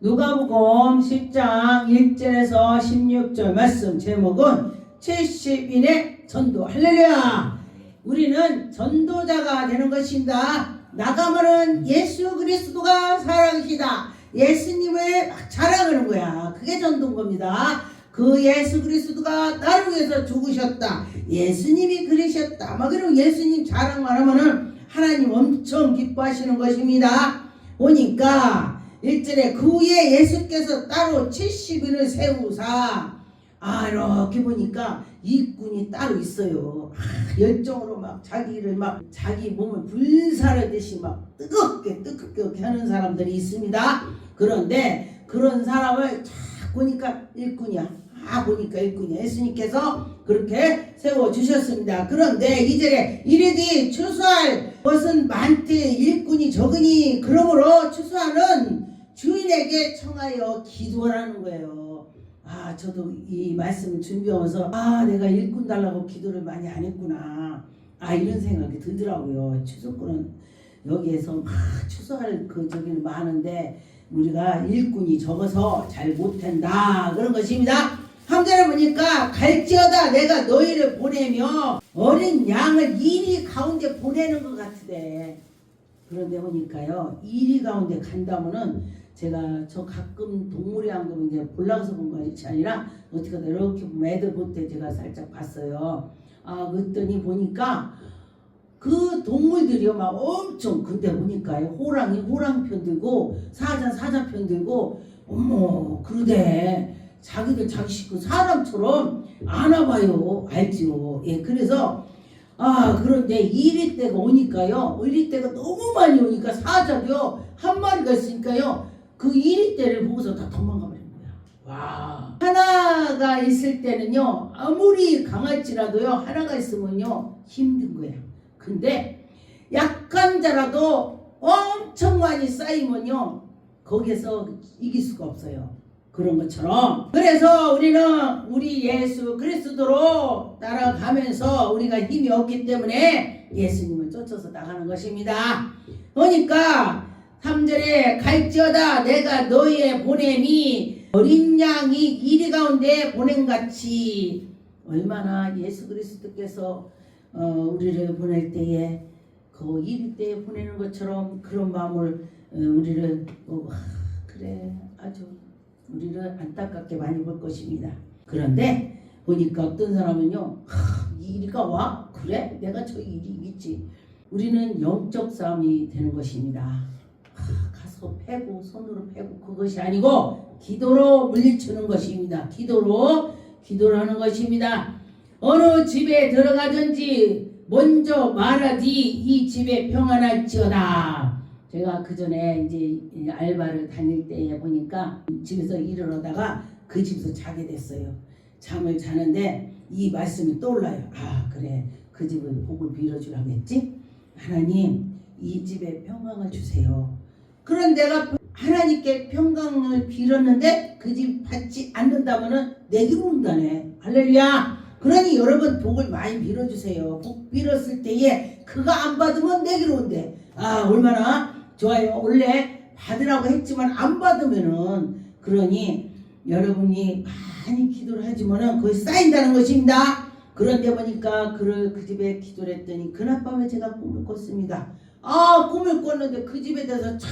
누가복음 10장 1절에서 16절 말씀 제목은 70인의 전도. 할렐루야. 우리는 전도자가 되는 것입니다. 나가면은 예수 그리스도가 살아계시다, 예수님을 막 자랑하는 거야. 그게 전도인 겁니다. 그 예수 그리스도가 나를 위해서 죽으셨다, 예수님이 그러셨다, 막 그러면 예수님 자랑만 하면은 하나님 엄청 기뻐하시는 것입니다. 보니까 1절에 그 후에 예수께서 따로 70인을 세우사, 이렇게 보니까 일꾼이 따로 있어요. 열정으로 막 자기를 막 자기 몸을 불사르듯이 막 뜨겁게 하는 사람들이 있습니다. 그런데 그런 사람을 쫙 보니까 일꾼이야. 보니까 일꾼이야. 예수님께서 그렇게 세워주셨습니다. 그런데 2절에 이르되 추수할 것은 많되 일꾼이 적으니 그러므로 추수하는 주인에게 청하여 기도하라는 거예요. 저도 이 말씀을 준비하면서 내가 일꾼 달라고 기도를 많이 안 했구나, 이런 생각이 들더라고요. 추수꾼은 여기에서 막 추수할 저기는 많은데 우리가 일꾼이 적어서 잘 못한다, 그런 것입니다. 3절에 보니까 갈지어다 내가 너희를 보내며 어린 양을 이리 가운데 보내는 것 같으되, 그런데 보니까요, 이리 가운데 간다면은 제가 저 가끔 동물의 왕국을 이제 볼락서 본 것이 아니라 어떻게 이렇게 애들 볼 때 제가 살짝 봤어요. 그랬더니 보니까 그 동물들이요 막 엄청, 근데 보니까요 호랑이 호랑편 들고 사자 편 들고, 어머 그러대. 자기들 자기 식구 사람처럼 안아봐요. 알지요. 예, 그래서 그런데 이리 때가 오니까요, 이리 때가 너무 많이 오니까 사자도요 한 마리가 있으니까요 그 이리 때를 보고서 다 도망가 버린 거야. 와. 하나가 있을 때는요 아무리 강할지라도요 하나가 있으면요 힘든 거야. 근데 약한 자라도 엄청 많이 쌓이면요 거기에서 이길 수가 없어요. 그런 것처럼, 그래서 우리는 우리 예수 그리스도로 따라가면서 우리가 힘이 없기 때문에 예수님을 쫓아서 나가는 것입니다. 그러니까 3절에 갈지어다 내가 너희의 보냄이 어린 양이 이리 가운데 보냄같이, 얼마나 예수 그리스도께서 우리를 보낼 때에 그 이리 때에 보내는 것처럼 그런 마음을 우리를 그래 아주 우리를 안타깝게 많이 볼 것입니다. 그런데 보니까 어떤 사람은요, 이 일이가 와? 그래? 내가 저 일이 있지. 우리는 영적 싸움이 되는 것입니다. 가서 패고 손으로 패고 그것이 아니고 기도로 물리치는 것입니다. 기도로 하는 것입니다. 어느 집에 들어가든지 먼저 말하지 이 집에 평안할지어다. 제가 그 전에 이제 알바를 다닐 때 보니까 집에서 일을 하다가 그 집에서 자게 됐어요. 잠을 자는데 이 말씀이 떠올라요. 그래, 그 집을 복을 빌어주라고 했지. 하나님 이 집에 평강을 주세요. 그런 내가 하나님께 평강을 빌었는데 그 집 받지 않는다면은 내게로 온다네. 할렐루야. 그러니 여러분 복을 많이 빌어주세요. 복 빌었을 때에 그가 안 받으면 내게로 온대. 얼마나 좋아요. 원래 받으라고 했지만 안 받으면은, 그러니 여러분이 많이 기도를 하지만은 그것이 쌓인다는 것입니다. 그런데 보니까 그 집에 기도를 했더니 그날 밤에 제가 꿈을 꿨습니다. 꿈을 꿨는데 그 집에 대해서 쫙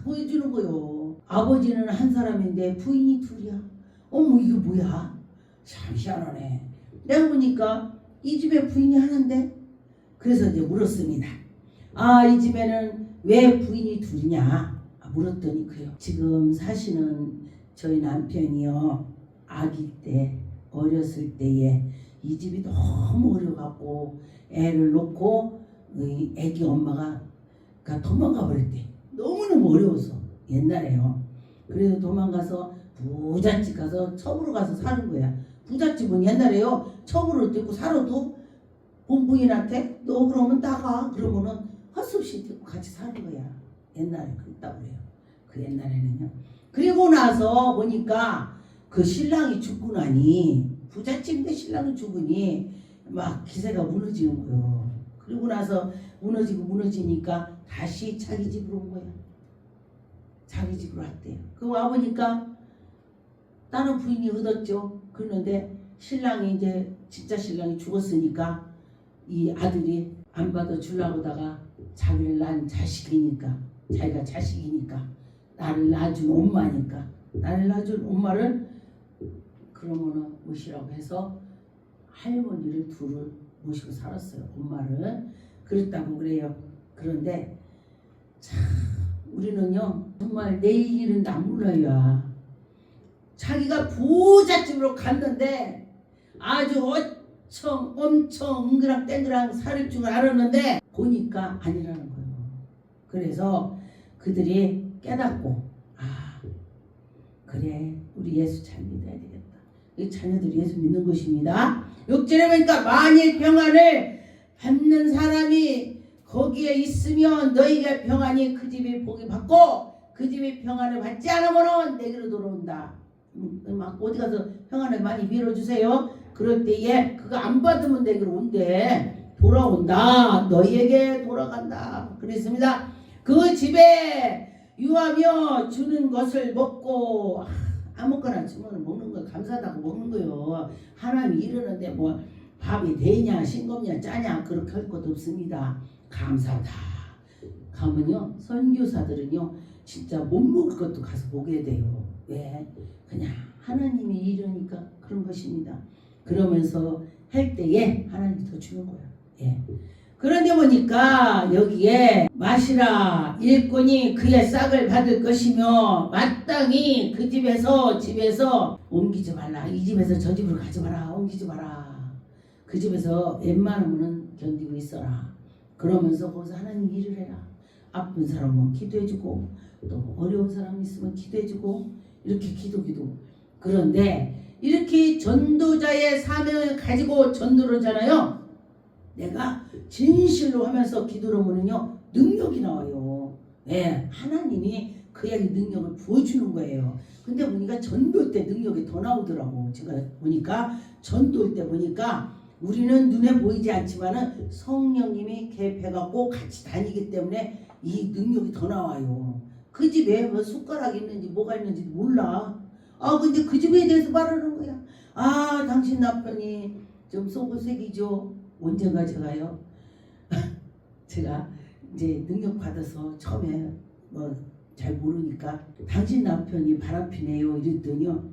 보여주는 거요. 아버지는 한 사람인데 부인이 둘이야. 어머 이게 뭐야? 참 희한하네. 내가 보니까 이 집에 부인이 하나인데, 그래서 이제 물었습니다. 이 집에는 왜 부인이 둘이냐 물었더니 그래요. 지금 사시는 저희 남편이요, 아기 때 어렸을 때에 이 집이 너무 어려갖고 애를 놓고 애기 엄마가 도망가 버렸대. 너무너무 어려워서 옛날에요. 그래서 도망가서 부잣집 가서 첩으로 가서 사는 거야. 부잣집은 옛날에요 첩으로 듣고 살아도 본부인한테 너 그러면 나가 그러면은 할 수 없이 듣고 같이 사는 거야. 옛날에 그랬다고 그래요. 그 옛날에는요. 그리고 나서 보니까 그 신랑이 죽고 나니, 부잣집인데 신랑이 죽으니 막 기세가 무너지는 거예요. 그리고 나서 무너지니까 다시 자기 집으로 온 거야. 자기 집으로 왔대요. 그 와보니까 다른 부인이 얻었죠. 그런데 신랑이 이제 진짜 신랑이 죽었으니까 이 아들이 안 받아 주려고다가 자기를 낳은 자식이니까 자기가 자식이니까 나를 낳아준 엄마니까 나를 낳아준 엄마를 그러면은 모시라고 해서 할머니를 둘을 모시고 살았어요. 엄마를 그랬다고 그래요. 그런데 참 우리는요 정말 내일은 안 몰라요. 자기가 부잣집으로 갔는데 아주 엄청 엉그랑 땡그랑 살을 줄 알았는데 보니까 아니라는 거예요. 그래서 그들이 깨닫고 그래 우리 예수 잘 믿어야 되겠다. 이 자녀들이 예수 믿는 것입니다. 6절에 보니까 만일 평안을 받는 사람이 거기에 있으면 너희가 평안이 그 집이 복이 받고 그 집이 평안을 받지 않으면 내게로 돌아온다. 막 어디 가서 평안을 많이 빌어주세요. 그럴 때에 그거 안 받으면 내게로 온대. 돌아온다. 너희에게 돌아간다. 그랬습니다. 그 집에 유하며 주는 것을 먹고 아무거나 주면 먹는 거 감사하다고 먹는 거요. 하나님이 이러는데 뭐 밥이 되냐 싱겁냐 짜냐 그렇게 할 것도 없습니다. 감사하다. 가면요 선교사들은요 진짜 못 먹을 것도 가서 먹어야 돼요. 왜? 그냥 하나님이 이러니까 그런 것입니다. 그러면서 할 때에 하나님이 더 주는 거예요. 예. 그런데 보니까 여기에 마시라 일꾼이 그의 싹을 받을 것이며 마땅히 그 집에서 옮기지 말라. 이 집에서 저 집으로 가지 마라. 옮기지 마라. 그 집에서 웬만하면 견디고 있어라. 그러면서 거기서 하나님 일을 해라. 아픈 사람은 기도해주고 또 어려운 사람 있으면 기도해주고 이렇게 기도. 그런데 이렇게 전도자의 사명을 가지고 전도를 하잖아요. 내가 진실로 하면서 기도를 하면요 능력이 나와요. 예, 하나님이 그에게 능력을 부어주는 거예요. 근데 보니까 전도할 때 능력이 더 나오더라고. 제가 보니까 전도할 때 보니까 우리는 눈에 보이지 않지만은 성령님이 개입해갖고 같이 다니기 때문에 이 능력이 더 나와요. 그 집에 뭐 숟가락이 있는지 뭐가 있는지 몰라. 근데 그 집에 대해서 말하는 거야. 당신 남편이 좀 속을 새기죠. 언젠가 제가요. 제가 이제 능력 받아서 처음에 뭐 잘 모르니까 당신 남편이 바람피네요 이랬더니요.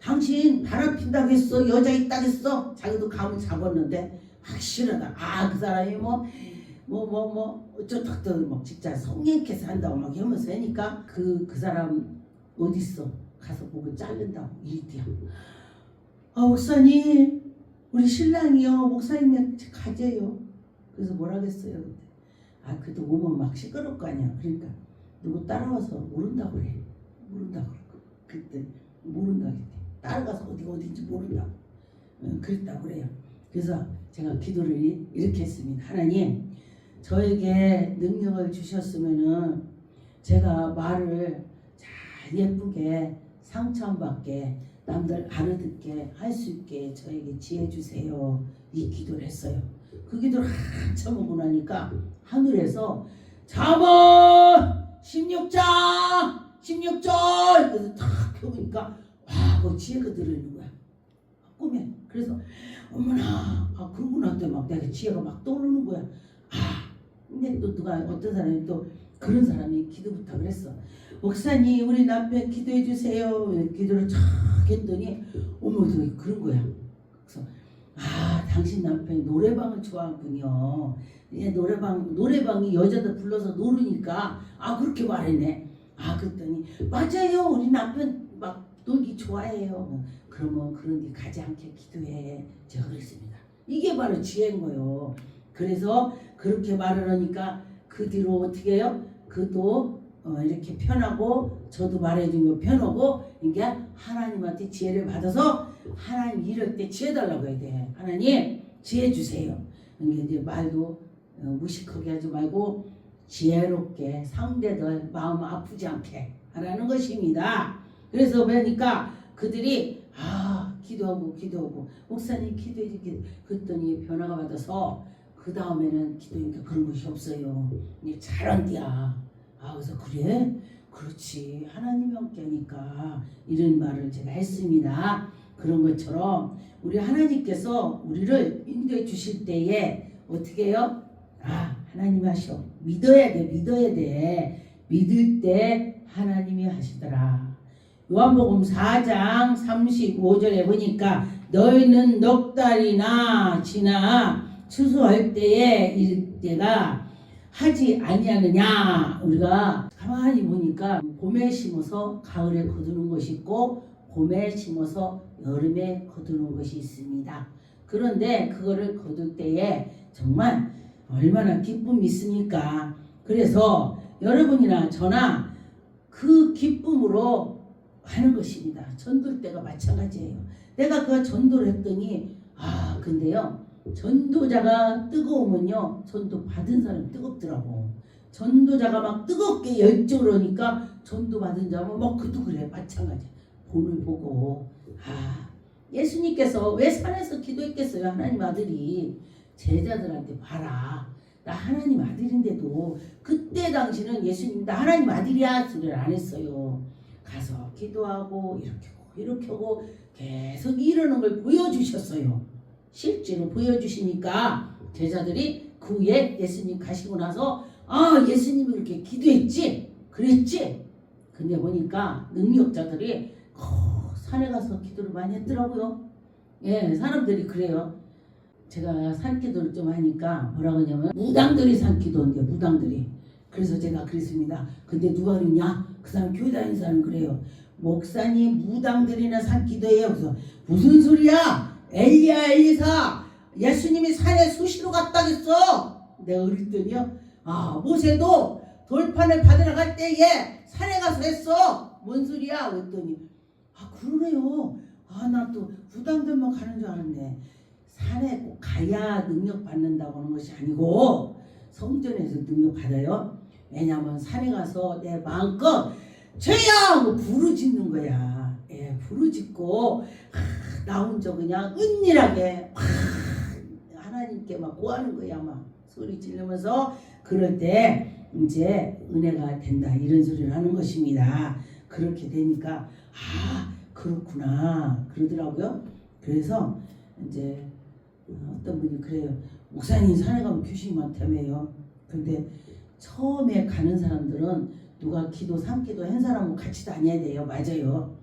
당신 바람핀다고 했어? 여자 있다고 했어? 자기도 감을 잡았는데 확실하다. 그 사람이 어쩌다 막 진짜 성령께서 한다고 막 하면서 하니까 그 사람 어딨어? 가서 보고 자른다고 이랬대요. 목사님 우리 신랑이요 목사님이 가재요. 그래서 뭐라겠어요. 그래도 오면 막 시끄러울 거 아니야. 그러니까 누구 따라와서 모른다고 그래. 모른다고 그래. 그때 모른다고 그래. 따라가서 어딘지 모른다고. 그랬다고 그래요. 그래서 제가 기도를 이렇게 했습니다. 하나님 저에게 능력을 주셨으면은 제가 말을 잘 예쁘게 상처 안 받게 남들 알아듣게 할 수 있게 저에게 지혜 주세요. 이 기도를 했어요. 그 기도를 한참 하고 나니까 하늘에서 잠언 16절 그래서 탁 펴보니까 그 지혜가 들어있는 거야. 꿈에. 그래서 어머나 그러고 나서 막 내가 지혜가 막 떠오르는 거야. 근데 또 누가 어떤 사람이 또 그런 사람이 기도 부탁을 했어. 목사님 우리 남편 기도해 주세요. 기도를 쫙 했더니 어머도 그런 거야. 그래서 당신 남편이 노래방을 좋아하군요. 노래방이 여자들 불러서 노르니까 그렇게 말했네. 그랬더니 맞아요. 우리 남편 막 놀기 좋아해요. 그러면 그런 데 가지 않게 기도해. 제가 그랬습니다. 이게 바로 지혜인 거예요. 그래서 그렇게 말을 하니까 그 뒤로 어떻게 해요? 그도 이렇게 편하고 저도 말해준 거 편하고 이게 하나님한테 지혜를 받아서 하나님 이럴 때 지혜 달라고 해야 돼. 하나님 지혜 주세요. 이제 말도 무식하게 하지 말고 지혜롭게 상대들 마음 아프지 않게 하라는 것입니다. 그래서 그러니까 그들이 기도하고 목사님 기도해 그랬더니 변화가 받아서 그 다음에는 기도니까 그런 것이 없어요. 잘한디야. 그래서 그래? 그렇지. 하나님이 함께하니까 이런 말을 제가 했습니다. 그런 것처럼 우리 하나님께서 우리를 인도해 주실 때에 어떻게 해요? 하나님이 하셔. 믿어야 돼. 믿어야 돼. 믿을 때 하나님이 하시더라. 요한복음 4장 35절에 보니까 너희는 넉 달이나 지나 추수할 때에 이때가 하지 아니하느냐. 우리가 가만히 보니까 봄에 심어서 가을에 거두는 것이 있고 봄에 심어서 여름에 거두는 것이 있습니다. 그런데 그거를 거둘 때에 정말 얼마나 기쁨이 있습니까? 그래서 여러분이나 저나 그 기쁨으로 하는 것입니다. 전도할 때가 마찬가지예요. 내가 그 전도를 했더니 근데요 전도자가 뜨거우면요 전도 받은 사람이 뜨겁더라고. 전도자가 막 뜨겁게 열정을 하니까 전도 받은 자면 막 그도 그래. 마찬가지. 본을 보고 예수님께서 왜 산에서 기도했겠어요? 하나님 아들이 제자들한테 봐라. 나 하나님 아들인데도 그때 당시는 예수님 나 하나님 아들이야 소리를 안 했어요. 가서 기도하고 이렇게 하고 계속 이러는 걸 보여주셨어요. 실제로 보여주시니까 제자들이 그 후에 예수님 가시고 나서 예수님이 그렇게 기도했지 그랬지. 근데 보니까 능력자들이 산에 가서 기도를 많이 했더라고요. 예, 사람들이 그래요. 제가 산기도를 좀 하니까 뭐라고 하냐면 무당들이 산기도인데 무당들이. 그래서 제가 그랬습니다. 근데 누가 그랬냐? 그 사람 교회 다니는 사람 그래요. 목사님 무당들이나 산기도해요. 그래서 무슨 소리야? 엘리야 엘리사 예수님이 산에 수시로 갔다겠어. 내가 그랬더니요. 모세도 돌판을 받으러 갈 때에 산에 가서 했어. 뭔 소리야? 그랬더니 그러네요. 나 또 무당들만 가는 줄 알았네. 산에 꼭 가야 능력 받는다고 하는 것이 아니고 성전에서 능력 받아요. 왜냐하면 산에 가서 내 마음껏 죄야 하고 부르짖는 거야. 예, 부르짖고 나 혼자 그냥 은밀하게 하나님께 막 구하는 거야. 막 소리 지르면서 그럴 때 이제 은혜가 된다 이런 소리를 하는 것입니다. 그렇게 되니까 그렇구나 그러더라고요. 그래서 이제 어떤 분이 그래요. 목사님 산에 가면 귀신이 많다며요. 근데 처음에 가는 사람들은 누가 기도 산기도 한 사람은 같이 다녀야 돼요. 맞아요.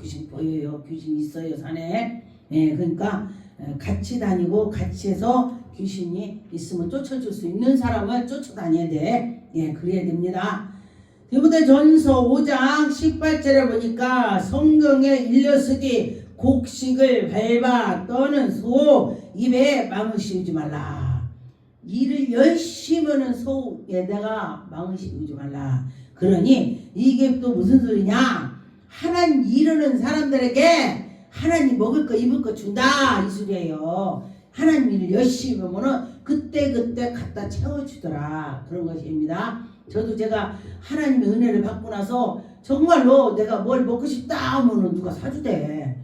귀신 보여요. 귀신 있어요 산에. 예, 그러니까 같이 다니고 같이 해서 귀신이 있으면 쫓아줄 수 있는 사람을 쫓아다녀야 돼. 예, 그래야 됩니다. 디모데전서 5장 18절에 보니까 성경에 일러쓰기 곡식을 밟아 떠는 소 입에 망을 씌우지 말라. 일을 열심히 하는 소에다가 망을 씌우지 말라. 그러니 이게 또 무슨 소리냐? 하나님 이루는 사람들에게 하나님 먹을 거 입을 거 준다 이 소리예요. 하나님 일을 열심히 하면은 그때 갖다 채워주더라 그런 것입니다. 저도 제가 하나님의 은혜를 받고 나서 정말로 내가 뭘 먹고 싶다 하면은 누가 사주대.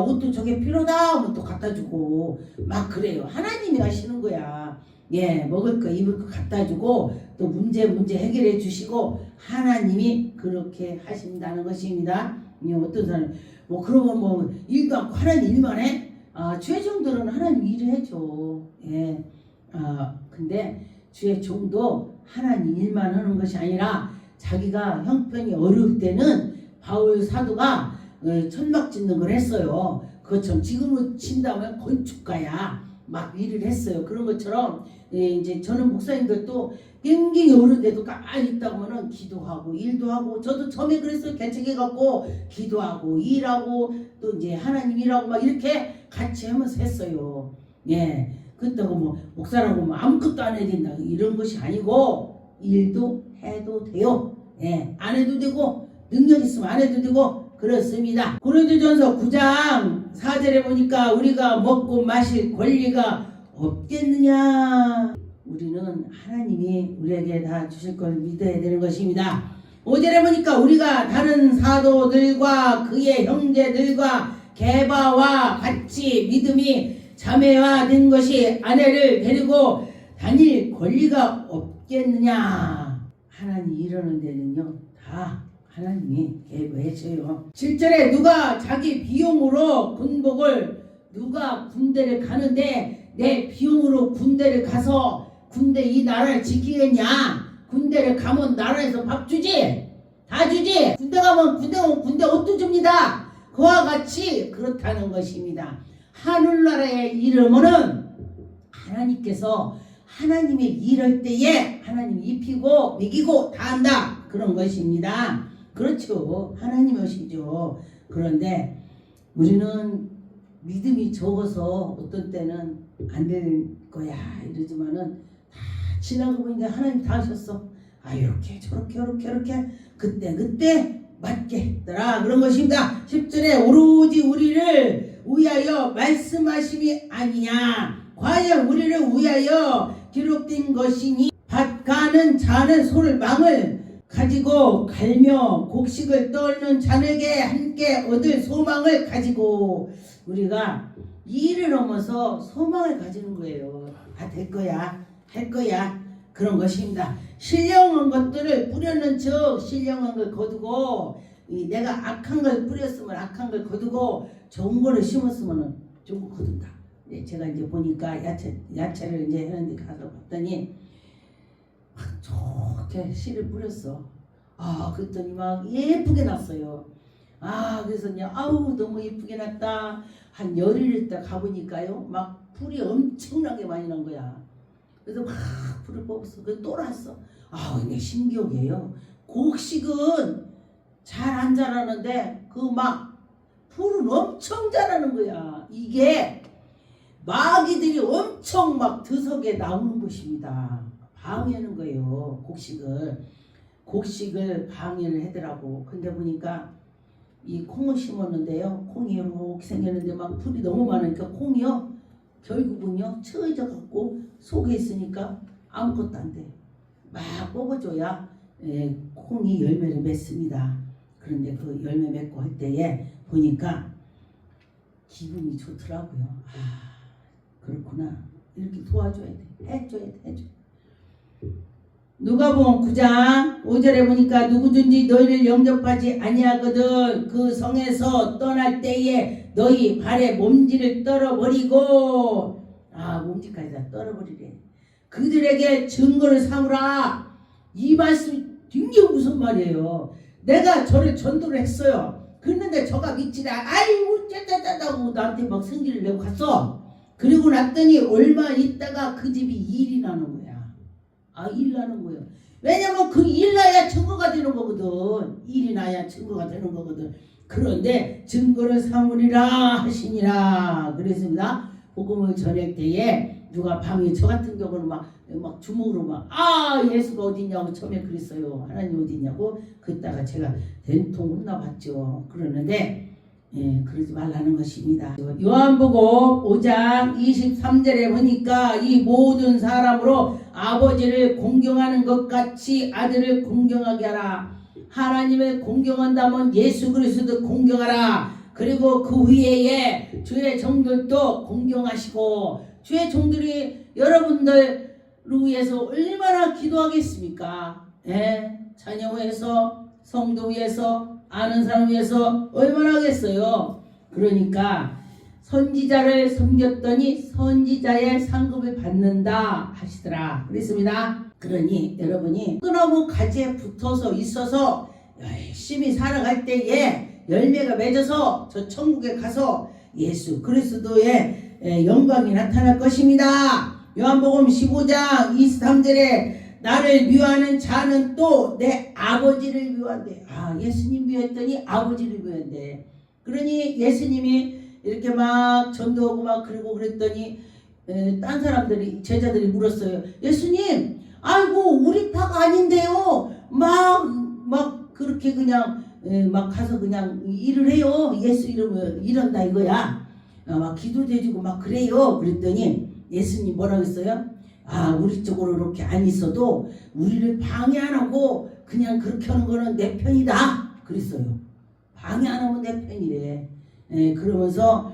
옷도 저게 필요다 하면 또 갖다 주고 막 그래요. 하나님이 하시는 거야. 예, 먹을 거 입을 거 갖다 주고 또 문제 해결해 주시고 하나님이 그렇게 하신다는 것입니다. 어떤 사람 그러면 일도 않고 하나님 일만 해? 주의 종들은 하나님 일을 해줘. 예. 근데 주의 종도 하나님 일만 하는 것이 아니라 자기가 형편이 어려울 때는 바울 사도가 천막 짓는 걸 했어요. 그것처럼 지금은 친다면 건축가야 막 일을 했어요. 그런 것처럼 이제 저는 목사님들도 굉장히 어른데도 가만히 있다 보면은 기도하고 일도 하고 저도 처음에 그랬어요. 개척해갖고 기도하고 일하고 또 이제 하나님 일하고 막 이렇게 같이 하면서 했어요. 예. 그렇다고 목사라고 아무것도 안 해야 된다 이런 것이 아니고 일도 해도 돼요. 예. 안 해도 되고 능력 있으면 안 해도 되고 그렇습니다. 고린도전서 9장 4절에 보니까 우리가 먹고 마실 권리가 없겠느냐. 우리는 하나님이 우리에게 다 주실 걸 믿어야 되는 것입니다. 5절에 보니까 우리가 다른 사도들과 그의 형제들과 게바와 같이 믿음이 자매화된 것이 아내를 데리고 다닐 권리가 없겠느냐. 하나님 이러는 데는요 다 하나님이 계획해줘요. 7절에 누가 자기 비용으로 군복을 누가 군대를 가는데 내 비용으로 군대를 가서 군대 이 나라를 지키겠냐? 군대를 가면 나라에서 밥 주지? 다 주지? 군대 가면 군대 옷도 줍니다. 그와 같이 그렇다는 것입니다. 하늘나라의 이름은 하나님께서 하나님의 일할 때에 하나님 입히고 먹이고 다 한다. 그런 것입니다. 그렇죠. 하나님의 것이죠. 그런데 우리는 믿음이 적어서 어떤 때는 안 될 거야 이러지만은 다 지나고 보니까 하나님 다 하셨어. 아 이렇게 저렇게 이렇게 그때 맞게 했더라. 그런 것입니다. 10절에 오로지 우리를 위하여 말씀하심이 아니냐. 과연 우리를 위하여 기록된 것이니 밭 가는 자는 소를 망을 가지고 갈며 곡식을 떨는 자에게 함께 얻을 소망을 가지고 우리가 일을 넘어서 소망을 가지는 거예요. 아, 될 거야. 할 거야. 그런 것입니다. 신령한 것들을 뿌려는 즉 신령한 걸 거두고 내가 악한 걸 뿌렸으면 악한 걸 거두고 좋은 거를 심었으면 좋은 거 거둔다. 제가 이제 보니까 야채를 이제 했는데 가서 봤더니 막 좋게 씨를 뿌렸어. 아, 그랬더니 막 예쁘게 났어요. 아, 그래서 이제 아우 너무 예쁘게 났다. 한 열흘 있다 가보니까요, 막 풀이 엄청나게 많이 난 거야. 그래서 막 풀을 뽑았어. 그래서 또 났어. 아, 근데 신기하게요. 곡식은 잘 안 자라는데 그 막 풀은 엄청 자라는 거야. 이게 마귀들이 엄청 막 드석에 나오는 것입니다. 방해하는 거예요. 곡식을 방해를 하더라고. 근데 보니까 이 콩을 심었는데요. 콩이 이렇게 생겼는데 막 풀이 너무 많으니까 콩이요. 결국은요. 처져 갖고 속에 있으니까 아무것도 안 돼. 막 뽑아줘야 콩이 열매를 맺습니다. 그런데 그 열매 맺고 할 때에 보니까 기분이 좋더라고요. 아, 그렇구나. 이렇게 도와줘야 돼. 해줘야 돼. 누가복음 9장 5절에 보니까 누구든지 너희를 영접하지 아니하거든 그 성에서 떠날 때에 너희 발에 몸짓을 떨어버리고 몸짓까지 다 떨어버리래. 그들에게 증거를 삼으라. 이 말씀 굉장히 무슨 말이에요. 내가 저를 전도를 했어요. 그런데 저가 믿지 않아. 아이고 짜짜짜다고 나한테 막 성질을 내고 갔어. 그리고 났더니 얼마 있다가 그 집이 일이 나는 거야. 일 나는 거예요. 왜냐면 그 일 나야 증거가 되는 거거든. 일이 나야 증거가 되는 거거든. 그런데 증거를 삼으리라 하시니라 그랬습니다. 복음을 전할 때에 누가 방에 저 같은 경우는 막 주먹으로 예수가 어디냐고 처음에 그랬어요. 하나님 어디냐고. 그랬다가 제가 된통 혼나봤죠. 그러는데 그러지 말라는 것입니다. 요한복음 5장 23절에 보니까 이 모든 사람으로 아버지를 공경하는 것 같이 아들을 공경하게 하라. 하나님을 공경한다면 예수 그리스도 공경하라. 그리고 그 위에 주의 종들도 공경하시고 주의 종들이 여러분들을 위해서 얼마나 기도하겠습니까? 자녀 위해서 성도 위해서 아는 사람 위해서 얼마나 하겠어요. 그러니까 선지자를 섬겼더니 선지자의 상급을 받는다 하시더라 그랬습니다. 그러니 여러분이 끊어무 가지에 붙어서 있어서 열심히 살아갈 때에 열매가 맺어서 저 천국에 가서 예수 그리스도의 영광이 나타날 것입니다. 요한복음 15장 23절에 나를 미워하는 자는 또 내 아버지를 미워한대. 예수님 미워했더니 아버지를 미워한대. 그러니 예수님이 이렇게 막 전도하고 막 그러고 그랬더니 딴 사람들이 제자들이 물었어요. 예수님, 아이고 우리 파가 아닌데요. 막 그렇게 그냥 막 가서 그냥 일을 해요. 예수 이름을 이런다 이거야. 막 기도도 해주고 막 그래요. 그랬더니 예수님 뭐라고 했어요? 우리 쪽으로 이렇게 안 있어도 우리를 방해 안 하고 그냥 그렇게 하는 거는 내 편이다 그랬어요. 방해 안 하면 내 편이래. 그러면서